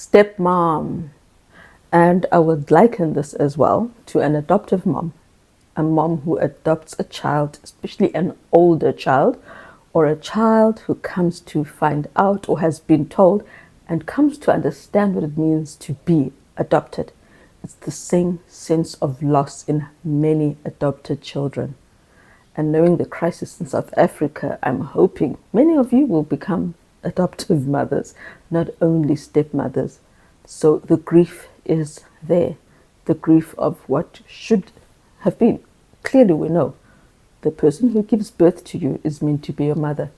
stepmom. And I would liken this as well to an adoptive mom, a mom who adopts a child, especially an older child, or a child who comes to find out or has been told and comes to understand what it means to be adopted. It's the same sense of loss in many adopted children. And knowing the crisis in South Africa, I'm hoping many of you will become adoptive mothers, not only stepmothers. So the grief is there, the grief of what should have been. Clearly, we know the person who gives birth to you is meant to be your mother.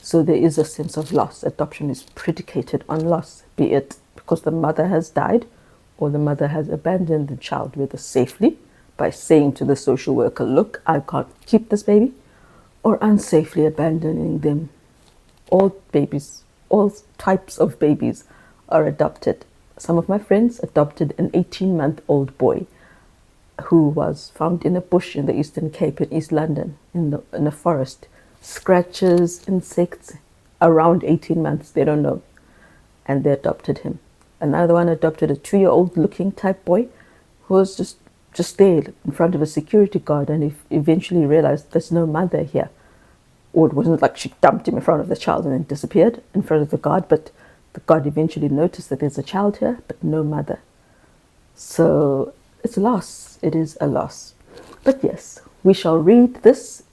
So there is a sense of loss. Adoption is predicated on loss, be it because the mother has died or the mother has abandoned the child, whether safely by saying to the social worker, look, I can't keep this baby, or unsafely abandoning them. All babies, all types of babies are adopted. Some of my friends adopted an 18-month-old boy who was found in a bush in the Eastern Cape in East London, in a forest. Scratches, insects, around 18 months, they don't know. And they adopted him. Another one adopted a 2-year-old looking type boy who was just there in front of a security guard, and eventually realized there's no mother here. Or it wasn't like she dumped him in front of the child and then disappeared in front of the guard, but the guard eventually noticed that there's a child here, but no mother. So it's a loss. It is a loss. But yes, we shall read this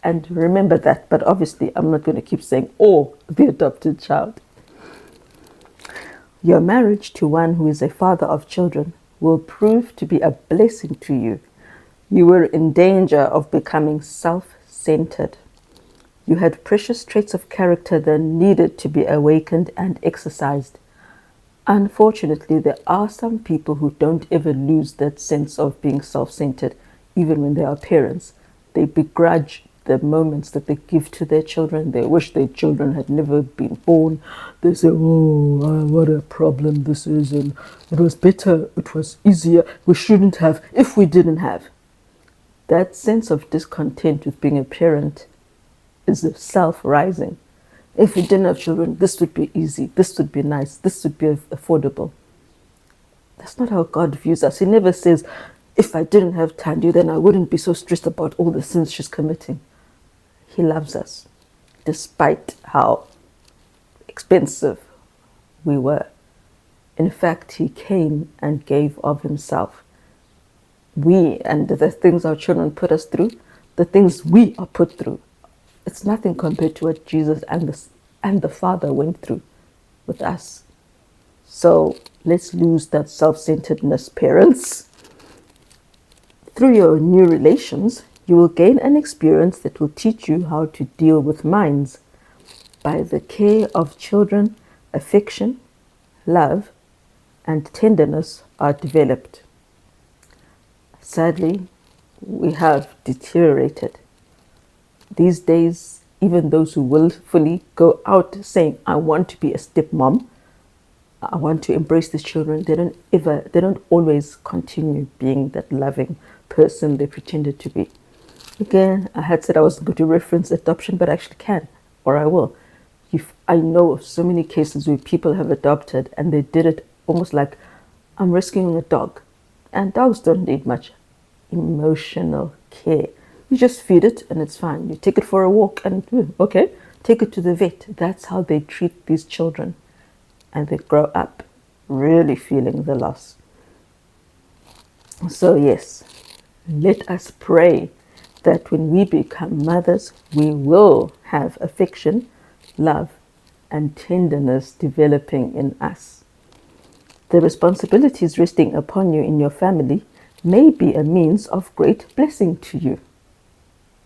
and remember that. But obviously, I'm not going to keep saying, or the adopted child. Your marriage to one who is a father of children will prove to be a blessing to you. You were in danger of becoming self-centered. You had precious traits of character that needed to be awakened and exercised. Unfortunately, there are some people who don't ever lose that sense of being self-centered, even when they are parents. They begrudge the moments that they give to their children. They wish their children had never been born. They say, oh, what a problem this is, and it was better, it was easier, we shouldn't have, if we didn't have. That sense of discontent with being a parent is the self-rising. If we didn't have children, this would be easy, this would be nice, this would be affordable. That's not how God views us. He never says, if I didn't have Tandu, then I wouldn't be so stressed about all the sins she's committing. He loves us, despite how expensive we were. In fact, he came and gave of himself. We, and the things our children put us through, the things we are put through, it's nothing compared to what Jesus and the Father went through with us. So let's lose that self-centeredness, parents. Through your new relations, you will gain an experience that will teach you how to deal with minds. By the care of children, affection, love, and tenderness are developed. Sadly, we have deteriorated. These days, even those who willfully go out saying, I want to be a stepmom, I want to embrace these children, they don't always continue being that loving person they pretended to be. Again, I had said I wasn't going to reference adoption, but I actually can, or I will. I know of so many cases where people have adopted and they did it almost like, I'm rescuing a dog. And dogs don't need much emotional care. You just feed it and it's fine. You take it for a walk and, okay, take it to the vet. That's how they treat these children. And they grow up really feeling the loss. So yes, let us pray that when we become mothers, we will have affection, love, and tenderness developing in us. The responsibilities resting upon you in your family may be a means of great blessing to you.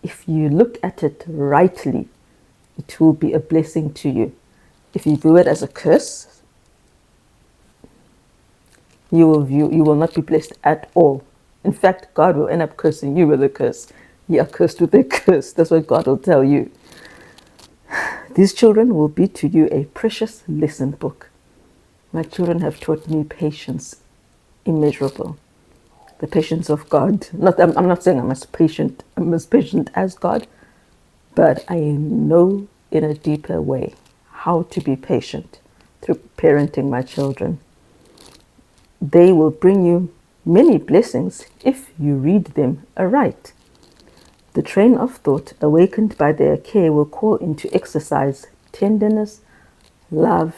If you look at it rightly, it will be a blessing to you. If you view it as a curse, you will not be blessed at all. In fact, God will end up cursing you with a curse. You are cursed with a curse. That's what God will tell you. These children will be to you a precious lesson book. My children have taught me patience, immeasurable. The patience of God. I'm not saying I'm as patient as God, but I know in a deeper way how to be patient through parenting my children. They will bring you many blessings if you read them aright. The train of thought awakened by their care will call into exercise tenderness, love,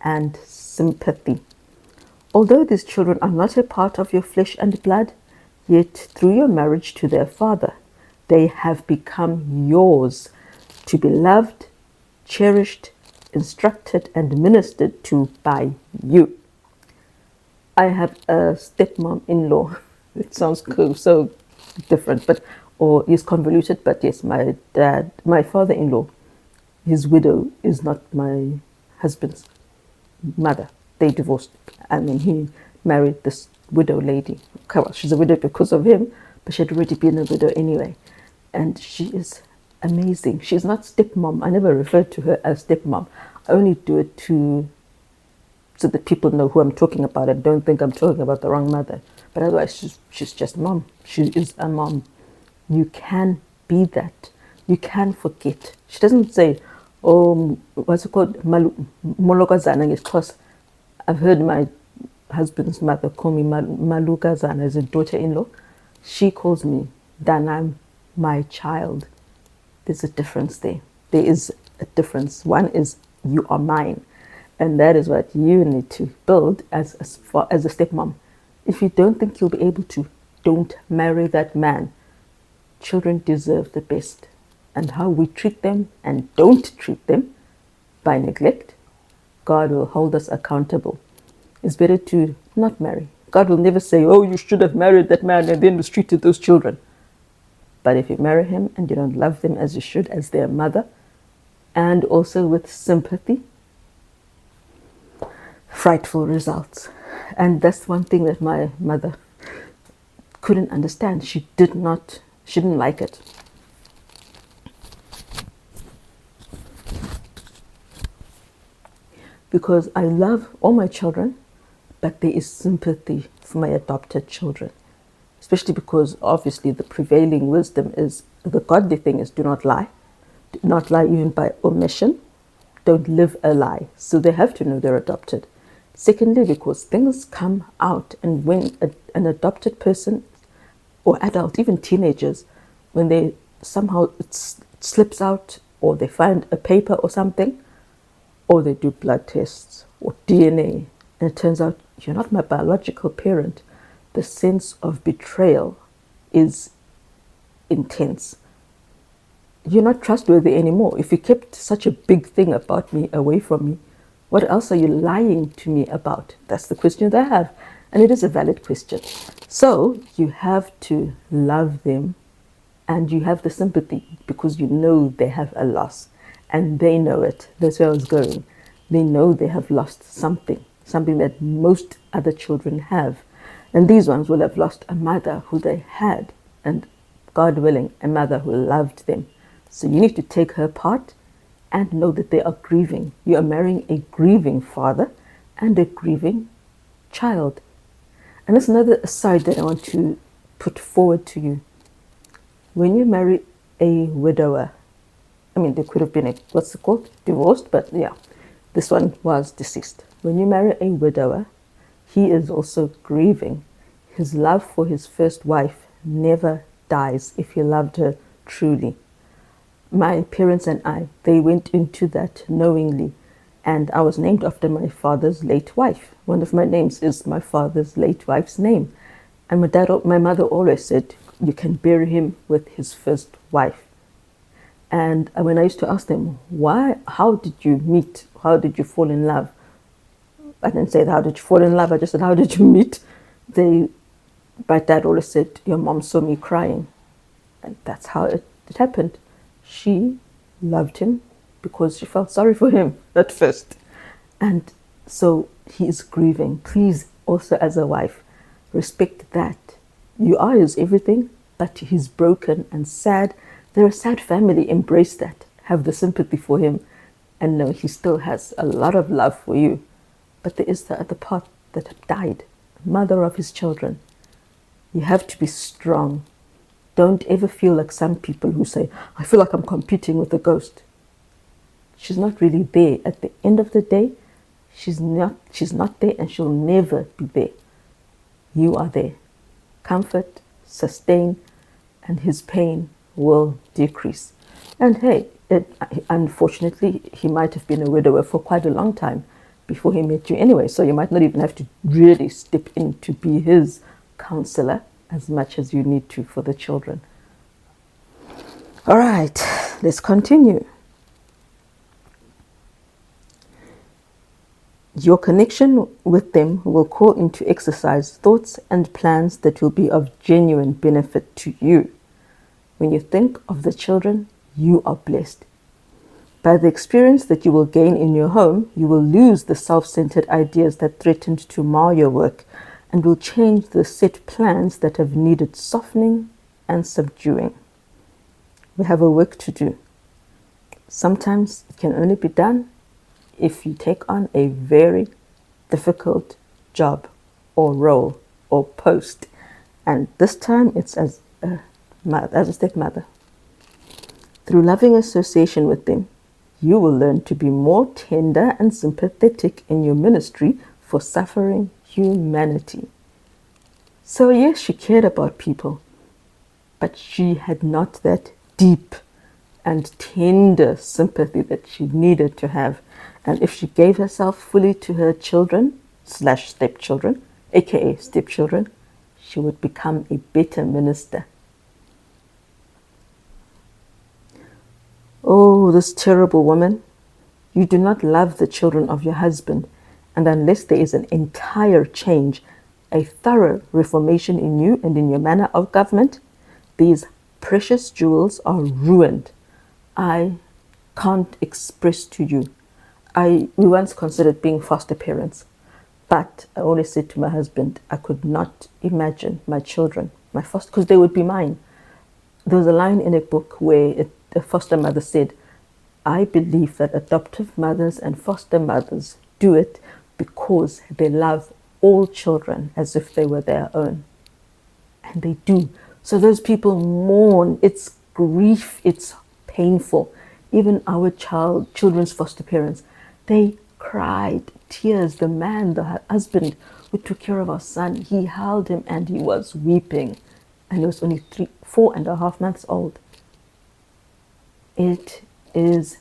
and sympathy. Although these children are not a part of your flesh and blood, yet through your marriage to their father, they have become yours to be loved, cherished, instructed, and ministered to by you. I have a stepmom-in-law. It sounds cool, so different, but or is convoluted. But yes, my father-in-law, his widow is not my husband's mother. They divorced, and then he married this widow lady. Okay, well, she's a widow because of him, but she had already been a widow anyway, and she is amazing. She's not stepmom. I never referred to her as stepmom. I only do it so that people know who I'm talking about and don't think I'm talking about the wrong mother. But otherwise, she's just mom. She is a mom. You can be that. You can forget. She doesn't say, oh, what's it called? Molokazana is because I've heard my husband's mother call me Malukazana as a daughter-in-law. She calls me Danam, my child. There's a difference there. There is a difference. One is you are mine. And that is what you need to build as a stepmom. If you don't think you'll be able to, don't marry that man. Children deserve the best. And how we treat them and don't treat them by neglect, God will hold us accountable. It's better to not marry. God will never say, oh, you should have married that man and then mistreated those children. But if you marry him and you don't love them as you should, as their mother, and also with sympathy, frightful results. And that's one thing that my mother couldn't understand. She didn't like it. Because I love all my children, but there is sympathy for my adopted children. Especially because obviously the prevailing wisdom is, the godly thing is, do not lie. Do not lie even by omission. Don't live a lie. So they have to know they're adopted. Secondly, because things come out, and when an adopted person or adult, even teenagers, when they somehow it slips out, or they find a paper or something, or they do blood tests or DNA, and it turns out you're not my biological parent, the sense of betrayal is intense. You're not trustworthy anymore. If you kept such a big thing about me away from me, what else are you lying to me about? That's the question they have. And it is a valid question. So you have to love them, and you have the sympathy because you know they have a loss and they know it. That's where I was going. They know they have lost something that most other children have. And these ones will have lost a mother who they had, and God willing, a mother who loved them. So you need to take her part and know that they are grieving. You are marrying a grieving father and a grieving child. And that's another aside that I want to put forward to you. When you marry a widower, I mean, there could have been divorced, but yeah, this one was deceased. When you marry a widower, he is also grieving. His love for his first wife never dies if he loved her truly. My parents and I, they went into that knowingly, and I was named after my father's late wife. One of my names is my father's late wife's name. And my mother always said, you can bury him with his first wife. And when I used to ask them, how did you meet? How did you fall in love? I didn't say, how did you fall in love? I just said, how did you meet? My dad always said, your mom saw me crying. And that's how it happened. She loved him because she felt sorry for him at first. And so he is grieving. Please, also as a wife, respect that. You are his everything, but he's broken and sad. They're a sad family. Embrace that. Have the sympathy for him. And know he still has a lot of love for you. But there is the other part that died, mother of his children. You have to be strong. Don't ever feel like some people who say, I feel like I'm competing with a ghost. She's not really there. At the end of the day, she's not there, and she'll never be there. you are there. Comfort, sustain, and his pain will decrease. And hey, unfortunately, he might have been a widower for quite a long time before he met you anyway. So you might not even have to really step in to be his counselor as much as you need to for the children. All right, let's continue. Your connection with them will call into exercise thoughts and plans that will be of genuine benefit to you. When you think of the children, you are blessed. By the experience that you will gain in your home, you will lose the self-centered ideas that threatened to mar your work and will change the set plans that have needed softening and subduing. We have a work to do. Sometimes it can only be done if you take on a very difficult job or role or post. And this time it's as a stepmother. Through loving association with them, you will learn to be more tender and sympathetic in your ministry for suffering humanity. So yes, she cared about people, but she had not that deep and tender sympathy that she needed to have. And if she gave herself fully to her children / stepchildren, aka stepchildren, she would become a better minister. Oh, this terrible woman. You do not love the children of your husband, and unless there is an entire change, a thorough reformation in you and in your manner of government, these precious jewels are ruined. I can't express to you. We once considered being foster parents, but I always said to my husband, I could not imagine my children, my foster, because they would be mine. There was a line in a book where a foster mother said, I believe that adoptive mothers and foster mothers do it because they love all children as if they were their own. And they do. So those people mourn. It's grief. It's painful. Even our children's foster parents, they cried tears. The husband who took care of our son, he held him and he was weeping. And he was only 4.5 months old. It is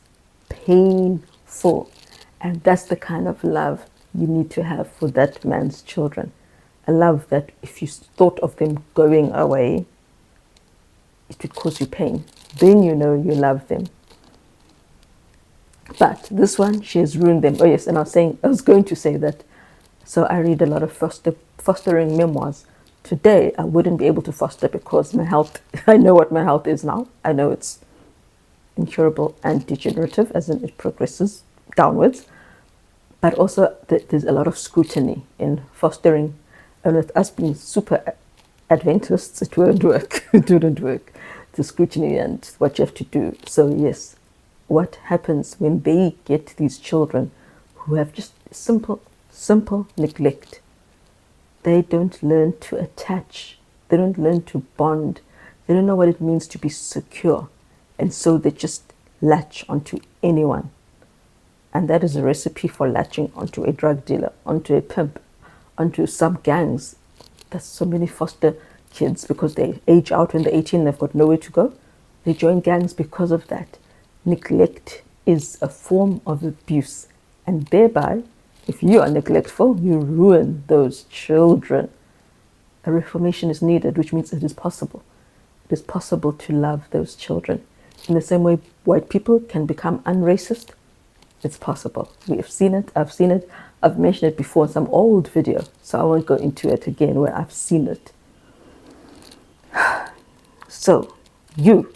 painful. And that's the kind of love you need to have for that man's children. A love that if you thought of them going away, it would cause you pain. Then you know you love them. But this one, she has ruined them. Oh yes, and I was going to say that. So I read a lot of fostering memoirs. Today, I wouldn't be able to foster because my health, I know what my health is now. I know it's incurable and degenerative as in it progresses downwards. But also there's a lot of scrutiny in fostering. And with us being super Adventists, it won't work. It wouldn't work. The scrutiny and what you have to do. So yes, what happens when they get these children who have just simple neglect? They don't learn to attach. They don't learn to bond. They don't know what it means to be secure. And so they just latch onto anyone. And that is a recipe for latching onto a drug dealer, onto a pimp, onto some gangs. There's so many foster kids because they age out when they're 18, they've got nowhere to go. They join gangs because of that. Neglect is a form of abuse. And thereby, if you are neglectful, you ruin those children. A reformation is needed, which means it is possible. It is possible to love those children. In the same way white people can become unracist, it's possible. We have seen it. I've seen it. I've mentioned it before in some old video, so I won't go into it again where I've seen it. So, you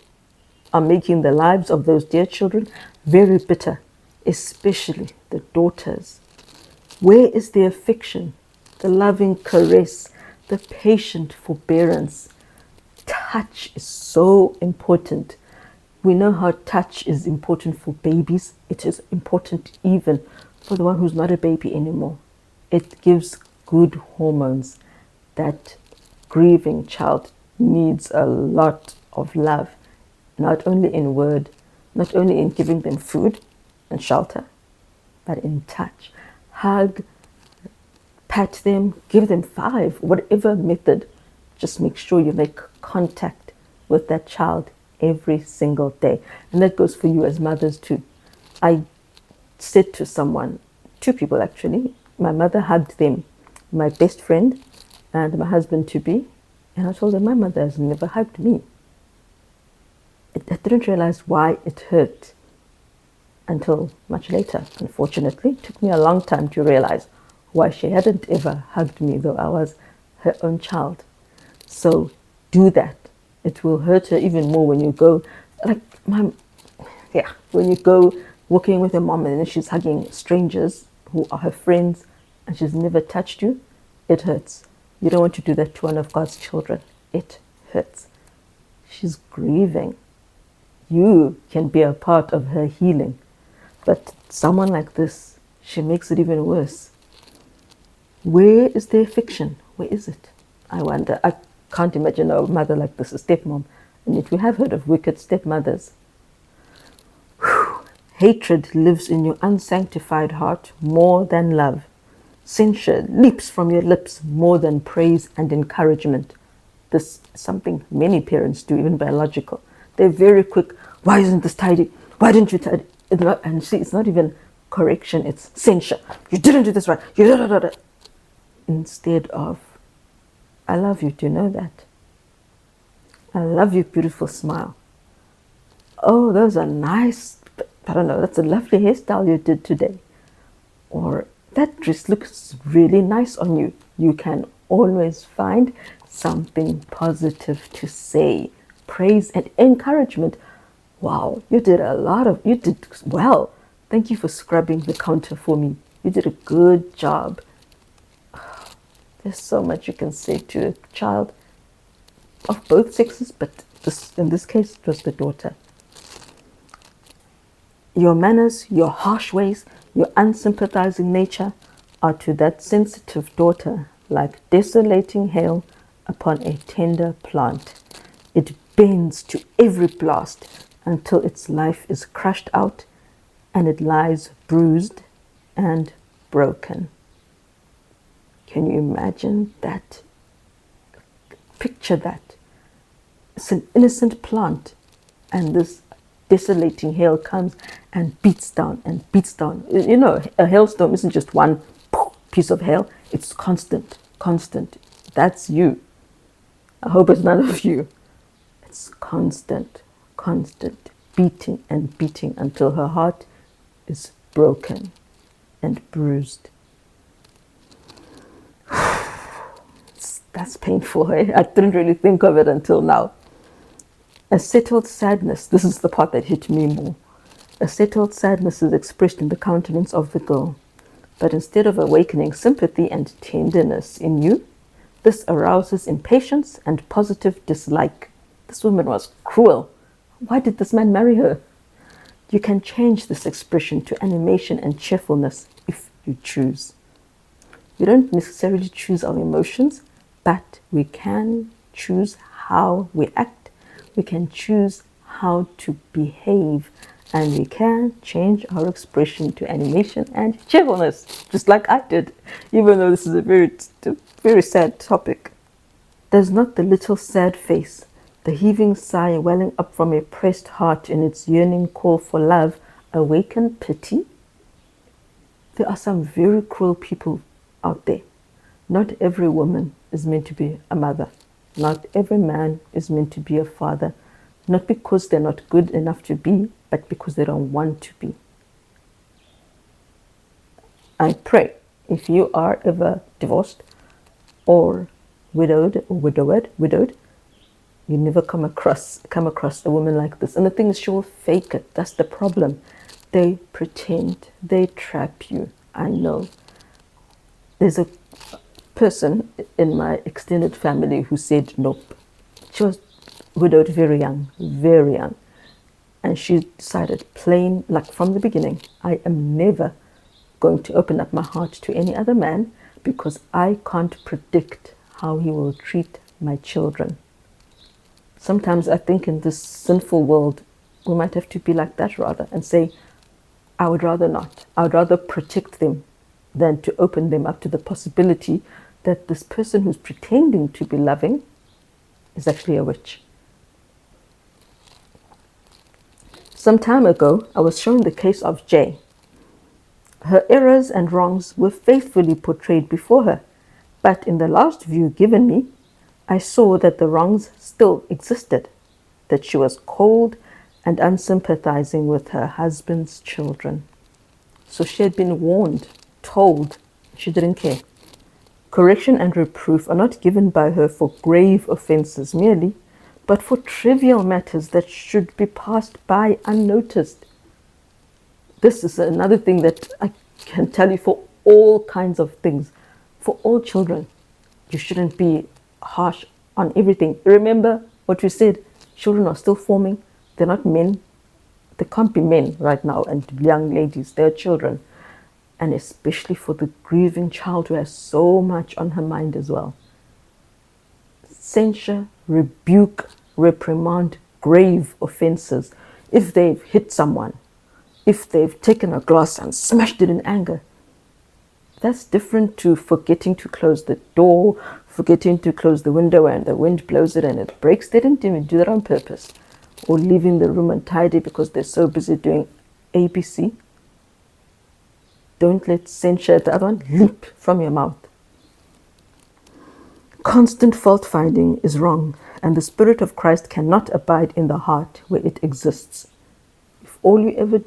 are making the lives of those dear children very bitter, especially the daughters. Where is the affection, the loving caress, the patient forbearance? Touch is so important. We know how touch is important for babies. It is important even for the one who's not a baby anymore. It gives good hormones. That grieving child needs a lot of love, not only in word, not only in giving them food and shelter, but in touch. Hug, pat them, give them 5, whatever method. Just make sure you make contact with that child every single day. And that goes for you as mothers too. I said to someone, 2 people actually, my mother hugged them, my best friend and my husband to be, and I told them my mother has never hugged me. I didn't realize why it hurt until much later. Unfortunately, it took me a long time to realize why she hadn't ever hugged me, though I was her own child. So do that. It will hurt her even more when you go, like when you go walking with your mom and then she's hugging strangers who are her friends and she's never touched you. It hurts. You don't want to do that to one of God's children. It hurts. She's grieving. You can be a part of her healing. But someone like this, she makes it even worse. Where is the affection? Where is it? I wonder. I can't imagine a mother like this, a stepmom. And yet we have heard of wicked stepmothers. Hatred lives in your unsanctified heart more than love. Censure leaps from your lips more than praise and encouragement. This is something many parents do, even biological. They're very quick. Why isn't this tidy? Why didn't you tidy? And see, it's not even correction, it's censure. You didn't do this right. Instead of, I love you, do you know that? I love your beautiful smile. Oh, those are nice. I don't know, that's a lovely hairstyle you did today. Or that dress looks really nice on you. You can always find something positive to say. Praise and encouragement. Wow, you did well. Thank you for scrubbing the counter for me. You did a good job. There's so much you can say to a child of both sexes, but in this case, it was the daughter. Your manners, your harsh ways, your unsympathizing nature are to that sensitive daughter like desolating hail upon a tender plant. It bends to every blast until its life is crushed out and it lies bruised and broken. Can you imagine that? Picture that. It's an innocent plant, and this desolating hail comes and beats down and beats down. You know, a hailstorm isn't just one piece of hail, it's constant. That's you. I hope it's none of you. It's constant, beating and beating until her heart is broken and bruised. That's painful. Eh? I didn't really think of it until now. A settled sadness, this is the part that hit me more. A settled sadness is expressed in the countenance of the girl. But instead of awakening sympathy and tenderness in you, this arouses impatience and positive dislike. This woman was cruel. Why did this man marry her? You can change this expression to animation and cheerfulness if you choose. We don't necessarily choose our emotions, but we can choose how we act. We can choose how to behave, and we can change our expression to animation and cheerfulness, just like I did, even though this is a very sad topic. Does not the little sad face, the heaving sigh welling up from a pressed heart in its yearning call for love, awaken pity? There are some very cruel people out there. Not every woman is meant to be a mother. Not every man is meant to be a father. Not because they're not good enough to be, but because they don't want to be. I pray if you are ever divorced or widowed, you never come across a woman like this. And the thing is, she will fake it. That's the problem. They pretend. They trap you. I know. There's a person in my extended family who said nope. She was widowed very young. And she decided plain, like from the beginning, I am never going to open up my heart to any other man because I can't predict how he will treat my children. Sometimes I think in this sinful world, we might have to be like that rather and say, I would rather not. I would rather protect them than to open them up to the possibility that this person who's pretending to be loving is actually a witch. Some time ago, I was shown the case of Jay. Her errors and wrongs were faithfully portrayed before her, but in the last view given me, I saw that the wrongs still existed, that she was cold and unsympathizing with her husband's children. So she had been warned, told, she didn't care. Correction and reproof are not given by her for grave offenses merely, but for trivial matters that should be passed by unnoticed. This is another thing that I can tell you for all kinds of things. For all children, you shouldn't be harsh on everything. Remember what we said, children are still forming. They're not men. They can't be men right now, and young ladies, they're children. And especially for the grieving child who has so much on her mind as well. Censure, rebuke, reprimand grave offenses. If they've hit someone, if they've taken a glass and smashed it in anger, that's different to forgetting to close the door, forgetting to close the window and the wind blows it and it breaks. They didn't even do that on purpose. Or leaving the room untidy because they're so busy doing ABC. Don't let censure, the other one, leap from your mouth. Constant fault finding is wrong, and the Spirit of Christ cannot abide in the heart where it exists. If all you ever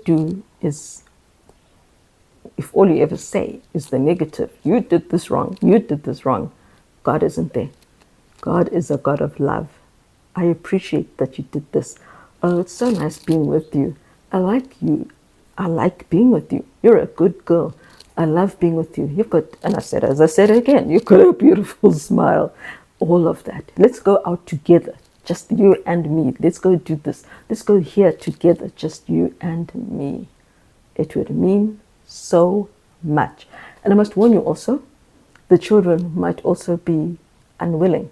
say is the negative, you did this wrong, God isn't there. God is a God of love. I appreciate that you did this. Oh, it's so nice being with you. I like you. I like being with you. You're a good girl. I love being with you. You've got, and as I said again, you've got a beautiful smile. All of that. Let's go out together, just you and me. Let's go do this. Let's go here together, just you and me. It would mean so much. And I must warn you also, the children might also be unwilling.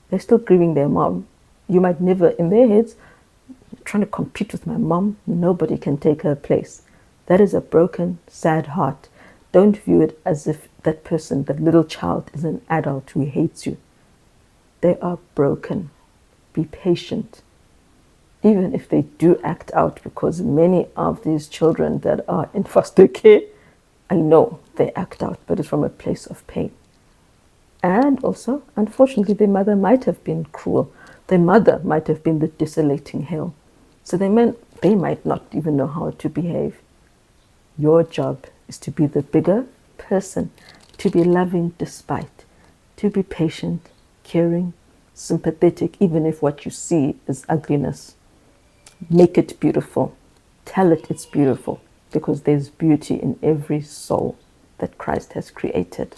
They're still grieving their mom. You might never, in their heads, trying to compete with my mom, nobody can take her place. That is a broken, sad heart. Don't view it as if that person, that little child, is an adult who hates you. They are broken. Be patient. Even if they do act out, because many of these children that are in foster care, I know they act out, but it's from a place of pain. And also, unfortunately, their mother might have been cruel. Their mother might have been the desolating hell. So they might not even know how to behave. Your job is to be the bigger person, to be loving despite, to be patient, caring, sympathetic, even if what you see is ugliness. Make it beautiful. Tell it it's beautiful, because there's beauty in every soul that Christ has created.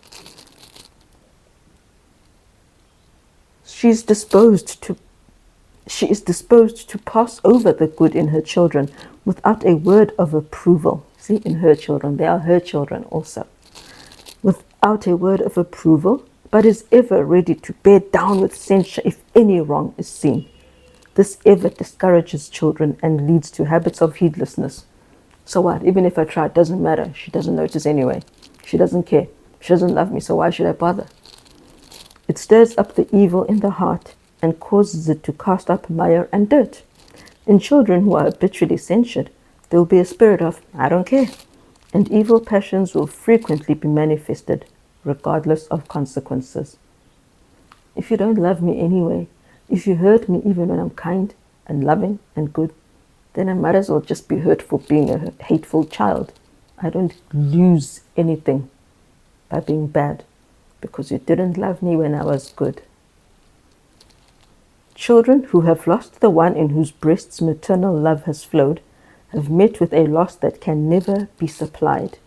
She is disposed to pass over the good in her children without a word of approval. See, in her children, they are her children also. Without a word of approval, but is ever ready to bear down with censure if any wrong is seen. This ever discourages children and leads to habits of heedlessness. So what? Even if I try, it doesn't matter. She doesn't notice anyway. She doesn't care. She doesn't love me, so why should I bother? It stirs up the evil in the heart and causes it to cast up mire and dirt. In children who are habitually censured, there will be a spirit of, I don't care, and evil passions will frequently be manifested, regardless of consequences. If you don't love me anyway, if you hurt me even when I'm kind and loving and good, then I might as well just be hurt for being a hateful child. I don't lose anything by being bad, because you didn't love me when I was good. Children who have lost the one in whose breasts maternal love has flowed have met with a loss that can never be supplied.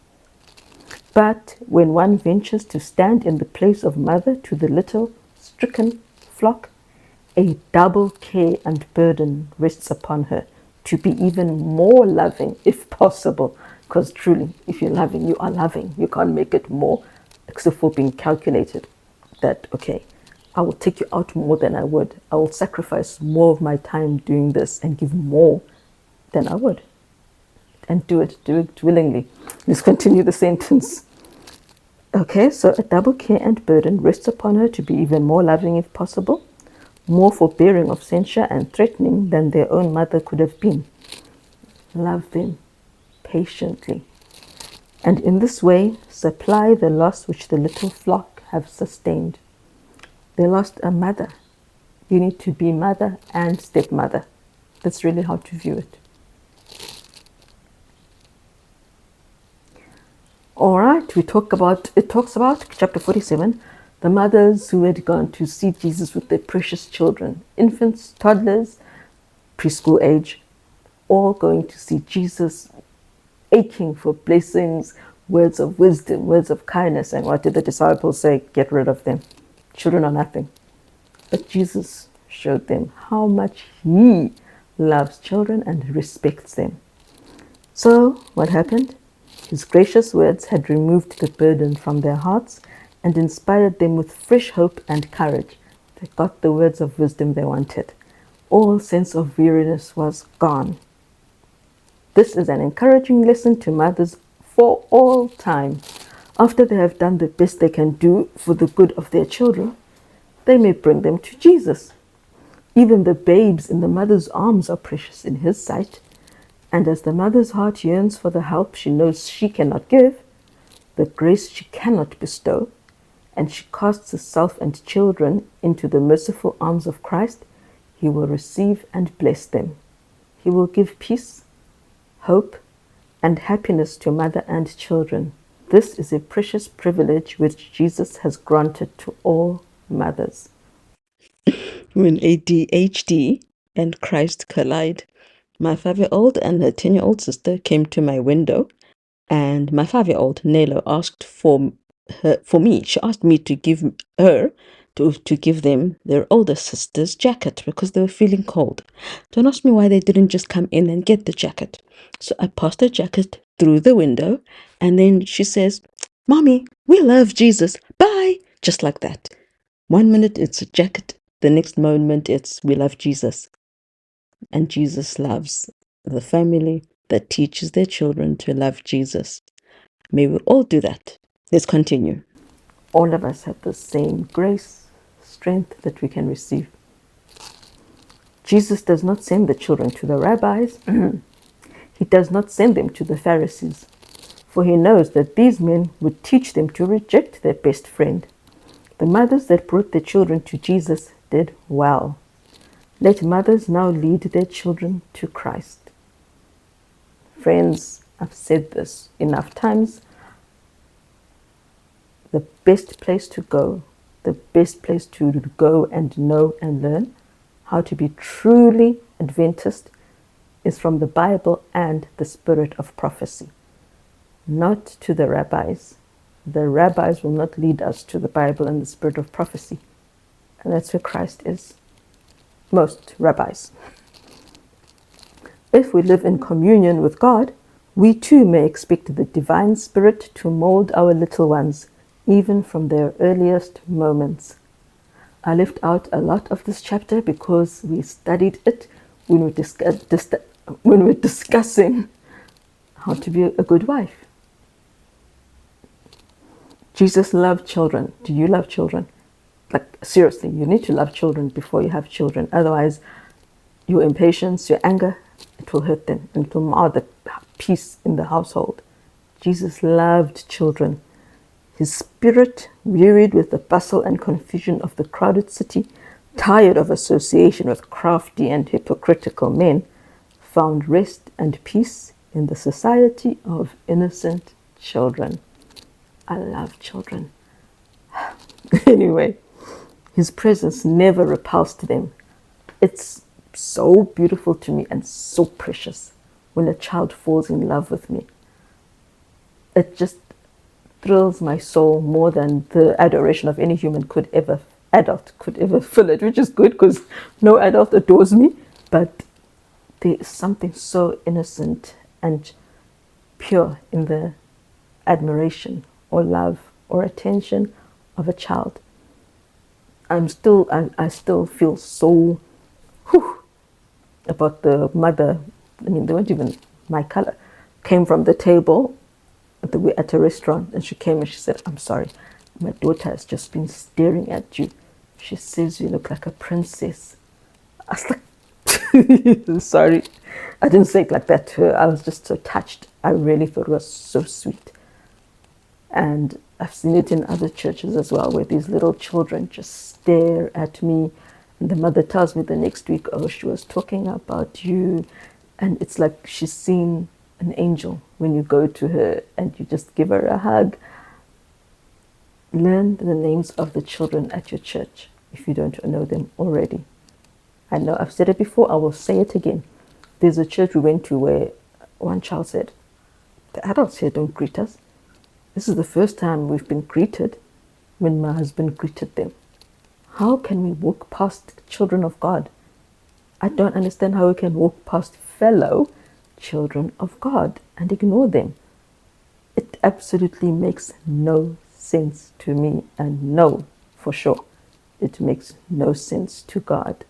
But when one ventures to stand in the place of mother to the little stricken flock, a double care and burden rests upon her to be even more loving if possible. Because truly, if you're loving, you are loving. You can't make it more, except for being calculated. That, okay, I will take you out more than I would. I will sacrifice more of my time doing this and give more than I would. And do it willingly. Let's continue the sentence. Okay, so a double care and burden rests upon her to be even more loving if possible, more forbearing of censure and threatening than their own mother could have been. Love them patiently, and in this way supply the loss which the little flock have sustained. They lost a mother. You need to be mother and stepmother. That's really how to view it. All right, it talks about chapter 47, the mothers who had gone to see Jesus with their precious children, infants, toddlers, preschool age, all going to see Jesus, aching for blessings, words of wisdom, words of kindness. And what did the disciples say? Get rid of them. Children are nothing. But Jesus showed them how much he loves children and respects them. So what happened? His gracious words had removed the burden from their hearts and inspired them with fresh hope and courage. They got the words of wisdom they wanted. All sense of weariness was gone. This is an encouraging lesson to mothers for all time. After they have done the best they can do for the good of their children, they may bring them to Jesus. Even the babes in the mother's arms are precious in his sight. And as the mother's heart yearns for the help she knows she cannot give, the grace she cannot bestow, and she casts herself and children into the merciful arms of Christ, he will receive and bless them. He will give peace, hope, and happiness to mother and children. This is a precious privilege which Jesus has granted to all mothers. When ADHD and Christ collide, my 5-year-old and her 10-year-old sister came to my window, and my 5-year-old Nelo asked for me. She asked me to give her to give them their older sister's jacket because they were feeling cold. Don't ask me why they didn't just come in and get the jacket. So I passed the jacket through the window, and then she says, "Mommy, we love Jesus. Bye." Just like that. 1 minute it's a jacket, the next moment it's we love Jesus. And Jesus loves the family that teaches their children to love Jesus. May we all do that. Let's continue. All of us have the same grace, strength that we can receive. Jesus does not send the children to the rabbis. He does not send them to the Pharisees, for he knows that these men would teach them to reject their best friend. The mothers that brought their children to Jesus did well. Let mothers now lead their children to Christ. Friends, I've said this enough times. The best place to go and know and learn how to be truly Adventist is from the Bible and the spirit of prophecy, not to the rabbis. The rabbis will not lead us to the Bible and the spirit of prophecy. And that's where Christ is. Most rabbis. If we live in communion with God, we too may expect the divine spirit to mold our little ones, even from their earliest moments. I left out a lot of this chapter because we studied it when we were discussing how to be a good wife. Jesus loved children. Do you love children? Like, seriously, you need to love children before you have children. Otherwise, your impatience, your anger, it will hurt them and it will mar the peace in the household. Jesus loved children. His spirit, wearied with the bustle and confusion of the crowded city, tired of association with crafty and hypocritical men, found rest and peace in the society of innocent children. I love children. Anyway, his presence never repulsed them. It's so beautiful to me and so precious when a child falls in love with me. It just thrills my soul more than the adoration of any adult could ever fill it, which is good because no adult adores me. But there is something so innocent and pure in the admiration or love or attention of a child. I still feel so about the mother. I mean, they weren't even my color. Came from the table We're at a restaurant, and she came and she said, "I'm sorry, my daughter has just been staring at you. She says you look like a princess." I was like, sorry. I didn't say it like that to her. I was just so touched. I really thought it was so sweet. And I've seen it in other churches as well, where these little children just stare at me. And the mother tells me the next week, "Oh, she was talking about you." And it's like she's seen an angel when you go to her and you just give her a hug. Learn the names of the children at your church if you don't know them already. I know I've said it before, I will say it again. There's a church we went to where one child said, "The adults here don't greet us. This is the first time we've been greeted when my husband greeted them. How can we walk past children of God? I don't understand how we can walk past fellow children of God and ignore them. It absolutely makes no sense to me, and no, for sure, it makes no sense to God.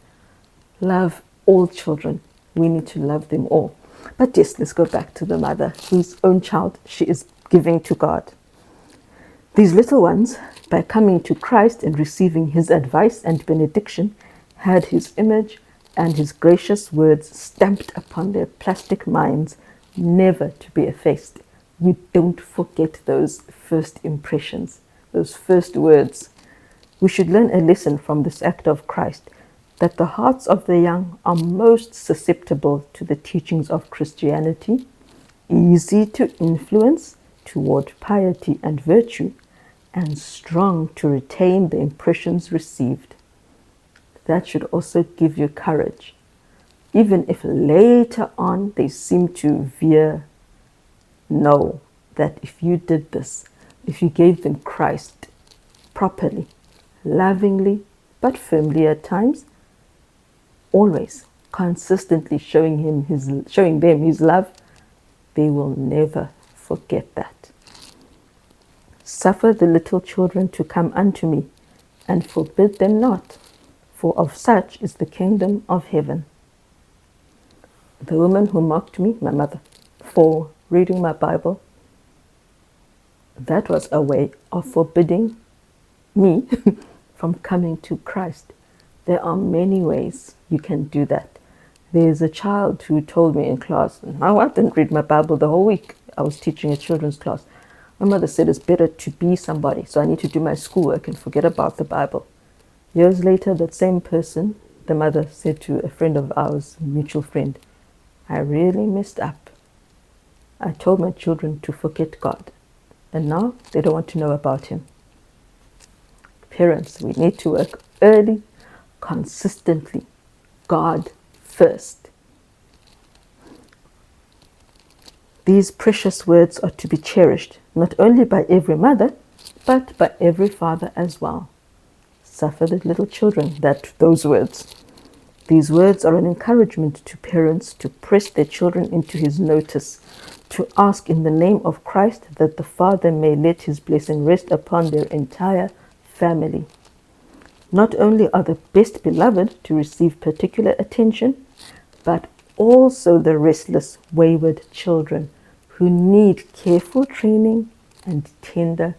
Love all children. We need to love them all." But yes, let's go back to the mother whose own child she is giving to God. These little ones, by coming to Christ and receiving his advice and benediction, had his image and his gracious words stamped upon their plastic minds, never to be effaced. You don't forget those first impressions, those first words. We should learn a lesson from this act of Christ, that the hearts of the young are most susceptible to the teachings of Christianity, easy to influence toward piety and virtue, and strong to retain the impressions received. That should also give you courage, even if later on they seem to veer. Know that if you did this, if you gave them Christ properly, lovingly, but firmly at times, always consistently showing them his love, they will never forget that. "Suffer the little children to come unto me, and forbid them not, for of such is the kingdom of heaven." The woman who mocked me, my mother, for reading my Bible, that was a way of forbidding me from coming to Christ. There are many ways you can do that. There's a child who told me in class, "No, I didn't read my Bible the whole week. I was teaching a children's class. My mother said it's better to be somebody, so I need to do my schoolwork and forget about the Bible." Years later, that same person, the mother, said to a friend of ours, a mutual friend, "I really messed up. I told my children to forget God, and now they don't want to know about him." Parents, we need to work early, consistently, God first. These precious words are to be cherished, not only by every mother, but by every father as well. Suffer the little children, those words. These words are an encouragement to parents to press their children into his notice, to ask in the name of Christ that the Father may let his blessing rest upon their entire family. Not only are the best beloved to receive particular attention, but also the restless, wayward children who need careful training and tender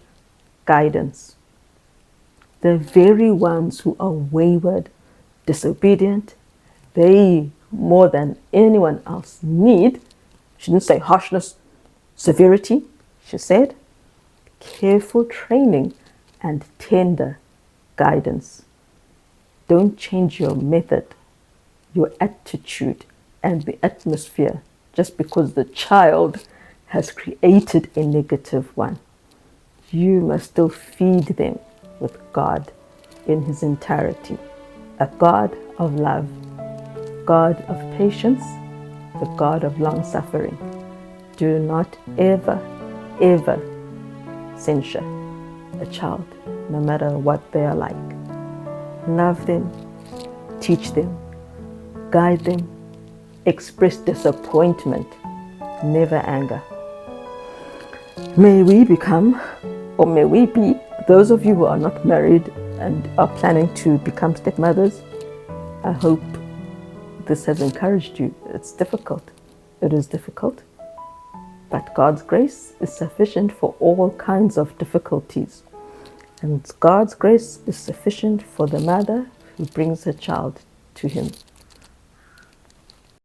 guidance. The very ones who are wayward, disobedient, they, more than anyone else, need, she didn't say harshness, severity, she said, careful training and tender guidance. Don't change your method, your attitude, and the atmosphere just because the child has created a negative one. You must still feed them with God in his entirety, a God of love, God of patience, the God of long suffering. Do not ever, ever censure a child, no matter what they are like. Love them, teach them, guide them, express disappointment, never anger. May we become, or may we be, those of you who are not married and are planning to become stepmothers. I hope this has encouraged you. It's difficult. It is difficult. But God's grace is sufficient for all kinds of difficulties. And God's grace is sufficient for the mother who brings her child to Him.